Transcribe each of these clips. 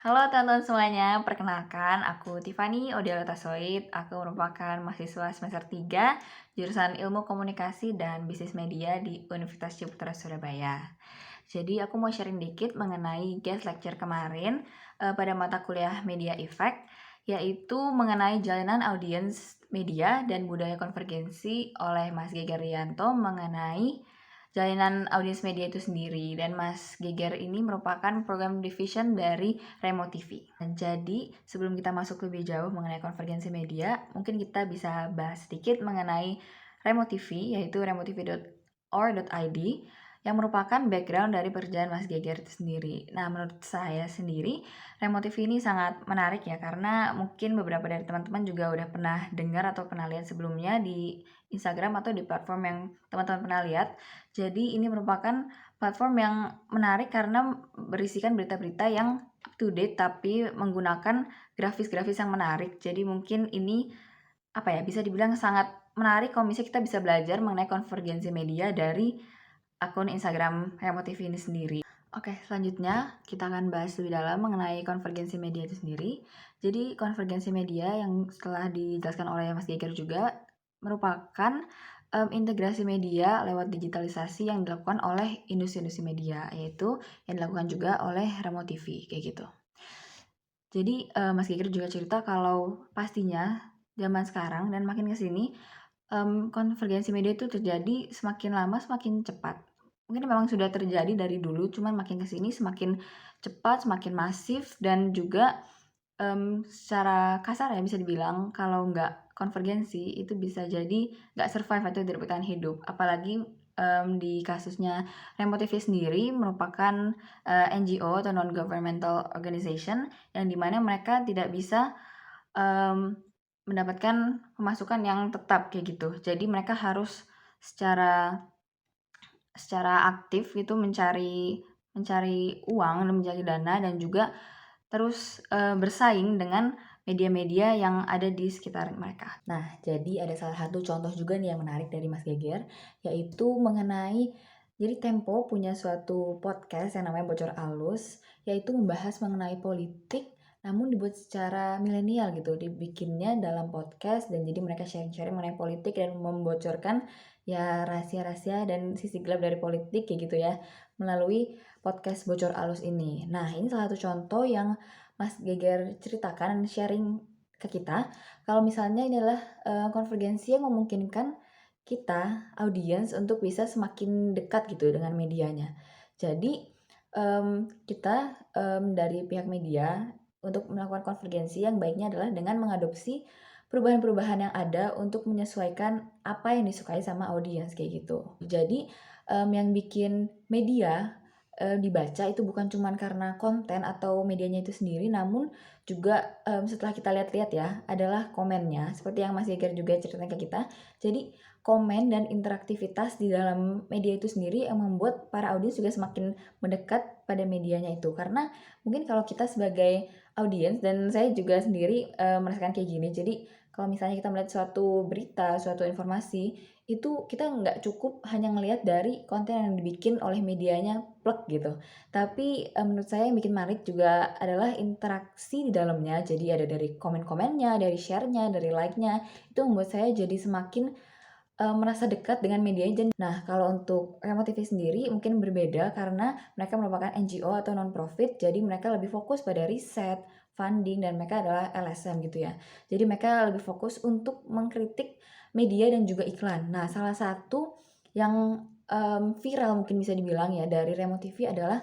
Halo teman-teman semuanya, perkenalkan aku Tiffany Odialata Soid. Aku merupakan mahasiswa semester 3 jurusan Ilmu Komunikasi dan Bisnis Media di Universitas Ciputra Surabaya. Jadi aku mau sharing dikit mengenai guest lecture kemarin pada mata kuliah Media Effect, yaitu mengenai jalinan audiens media dan budaya konvergensi oleh Mas Geger Rianto mengenai jalinan audiens media itu sendiri. Dan Mas Geger ini merupakan program division dari Remo TV. Jadi sebelum kita masuk lebih jauh mengenai konvergensi media, mungkin kita bisa bahas sedikit mengenai Remo TV, yaitu remotv.or.id, yang merupakan background dari perjalanan Mas Geger itu sendiri. Nah, menurut saya sendiri, Remo TV ini sangat menarik ya, karena mungkin beberapa dari teman-teman juga udah pernah dengar atau pernah lihat sebelumnya di Instagram atau di platform yang teman-teman pernah lihat. Jadi ini merupakan platform yang menarik karena berisikan berita-berita yang up to date tapi menggunakan grafis-grafis yang menarik. Jadi mungkin ini bisa dibilang sangat menarik kalau misalnya kita bisa belajar mengenai konvergensi media dari akun Instagram Remo TV ini sendiri. Oke, selanjutnya kita akan bahas lebih dalam mengenai konvergensi media itu sendiri. Jadi konvergensi media yang setelah dijelaskan oleh Mas Geger juga merupakan integrasi media lewat digitalisasi yang dilakukan oleh industri-industri media, yaitu yang dilakukan juga oleh Remo TV, kayak gitu. Jadi Mas Geger juga cerita kalau pastinya zaman sekarang dan makin kesini konvergensi media itu terjadi semakin lama semakin cepat. Mungkin memang sudah terjadi dari dulu, cuman makin kesini semakin cepat, semakin masif, dan juga secara kasar ya bisa dibilang kalau nggak konvergensi itu bisa jadi nggak survive atau tidak bertahan hidup. Apalagi di kasusnya Remo TV sendiri merupakan NGO atau non-governmental organization yang dimana mereka tidak bisa mendapatkan pemasukan yang tetap kayak gitu. Jadi mereka harus secara aktif gitu mencari uang dan mencari dana, dan juga terus bersaing dengan media-media yang ada di sekitar mereka. Nah, jadi ada salah satu contoh juga nih yang menarik dari Mas Geger, yaitu mengenai jadi Tempo punya suatu podcast yang namanya Bocor Alus, yaitu membahas mengenai politik namun dibuat secara milenial gitu, dibikinnya dalam podcast, dan jadi mereka sharing-sharing mengenai politik dan membocorkan ya rahasia-rahasia dan sisi gelap dari politik kayak gitu ya melalui podcast Bocor Alus ini. Nah, ini salah satu contoh yang Mas Geger ceritakan dan sharing ke kita, kalau misalnya ini adalah konvergensi yang memungkinkan kita, audiens, untuk bisa semakin dekat gitu dengan medianya. Jadi kita dari pihak media untuk melakukan konvergensi yang baiknya adalah dengan mengadopsi perubahan-perubahan yang ada untuk menyesuaikan apa yang disukai sama audiens kayak gitu. Jadi yang bikin media dibaca itu bukan cuma karena konten atau medianya itu sendiri, namun juga setelah kita lihat-lihat ya adalah komennya, seperti yang Mas Yeger juga ceritain ke kita. Jadi komen dan interaktivitas di dalam media itu sendiri yang membuat para audiens juga semakin mendekat pada medianya itu. Karena mungkin kalau kita sebagai audiens, dan saya juga sendiri merasakan kayak gini, jadi kalau misalnya kita melihat suatu berita, suatu informasi, itu kita nggak cukup hanya ngelihat dari konten yang dibikin oleh medianya plek gitu. Tapi menurut saya yang bikin menarik juga adalah interaksi di dalamnya. Jadi ada dari komen-komennya, dari share-nya, dari like-nya. Itu membuat saya jadi semakin merasa dekat dengan medianya. Nah, kalau untuk Remo TV sendiri mungkin berbeda karena mereka merupakan NGO atau non-profit, jadi mereka lebih fokus pada riset, funding, dan mereka adalah LSM gitu ya. Jadi mereka lebih fokus untuk mengkritik media dan juga iklan. Nah, salah satu yang viral mungkin bisa dibilang ya dari Remo TV adalah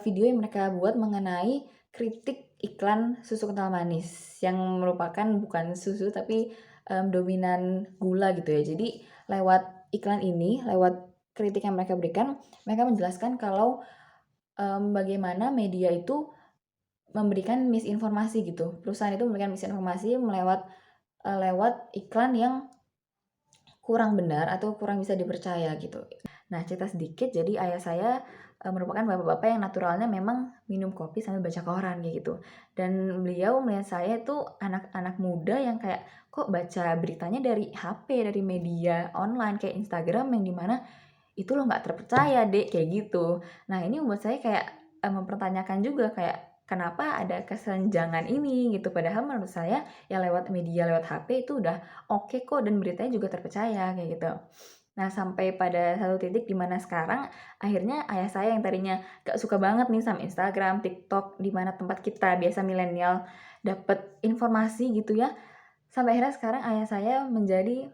video yang mereka buat mengenai kritik iklan susu kental manis yang merupakan bukan susu tapi dominan gula gitu ya. Jadi lewat iklan ini, lewat kritik yang mereka berikan, mereka menjelaskan kalau bagaimana media itu memberikan misinformasi gitu. Perusahaan itu memberikan misinformasi lewat iklan yang kurang benar atau kurang bisa dipercaya gitu. Nah, cerita sedikit, jadi ayah saya merupakan bapak-bapak yang naturalnya memang minum kopi sambil baca koran kayak gitu. Dan beliau melihat saya itu anak-anak muda yang kayak kok baca beritanya dari HP, dari media online kayak Instagram, yang dimana itu loh nggak terpercaya dek kayak gitu. Nah, ini membuat saya kayak mempertanyakan juga kayak kenapa ada kesenjangan ini gitu. Padahal menurut saya ya lewat media, lewat HP itu udah oke kok dan beritanya juga terpercaya kayak gitu. Nah, sampai pada satu titik di mana sekarang akhirnya ayah saya yang tadinya gak suka banget nih sama Instagram, TikTok, di mana tempat kita biasa milenial dapat informasi gitu ya. Sampai akhirnya sekarang ayah saya menjadi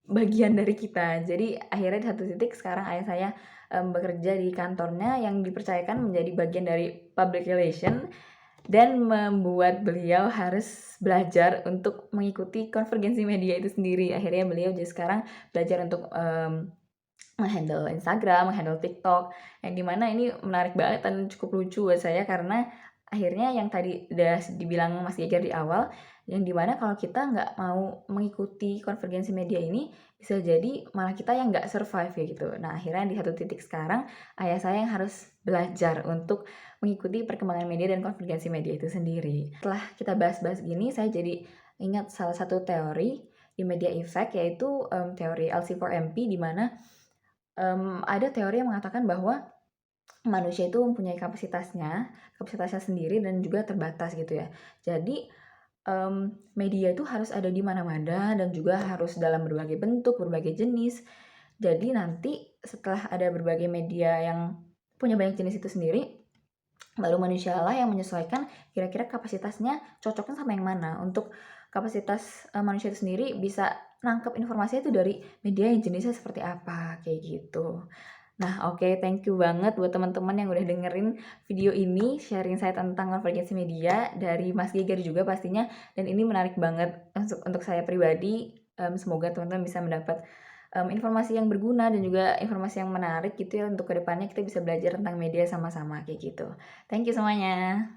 bagian dari kita. Jadi akhirnya di satu titik sekarang ayah saya bekerja di kantornya yang dipercayakan menjadi bagian dari public relation dan membuat beliau harus belajar untuk mengikuti konvergensi media itu sendiri. Akhirnya beliau jadi sekarang belajar untuk menghandle Instagram, menghandle TikTok, yang dimana ini menarik banget dan cukup lucu buat saya karena akhirnya yang tadi udah dibilang Mas Geger di awal, yang dimana kalau kita nggak mau mengikuti konvergensi media ini, bisa jadi malah kita yang nggak survive ya gitu. Nah akhirnya di satu titik sekarang, ayah saya yang harus belajar untuk mengikuti perkembangan media dan konvergensi media itu sendiri. Setelah kita bahas-bahas gini, saya jadi ingat salah satu teori di media effect, yaitu teori LC4MP, di mana ada teori yang mengatakan bahwa manusia itu mempunyai kapasitasnya sendiri dan juga terbatas gitu ya. Jadi, media itu harus ada di mana-mana dan juga harus dalam berbagai bentuk, berbagai jenis. Jadi nanti setelah ada berbagai media yang punya banyak jenis itu sendiri, baru manusialah yang menyesuaikan kira-kira kapasitasnya cocoknya sama yang mana. Untuk kapasitas, manusia itu sendiri bisa nangkep informasi itu dari media yang jenisnya seperti apa, kayak gitu. Nah, oke, thank you banget buat teman-teman yang udah dengerin video ini, sharing saya tentang konvergensi media dari Mas Geger juga pastinya, dan ini menarik banget untuk saya pribadi. Semoga teman-teman bisa mendapat informasi yang berguna dan juga informasi yang menarik gitu ya, untuk kedepannya kita bisa belajar tentang media sama-sama kayak gitu. Thank you semuanya.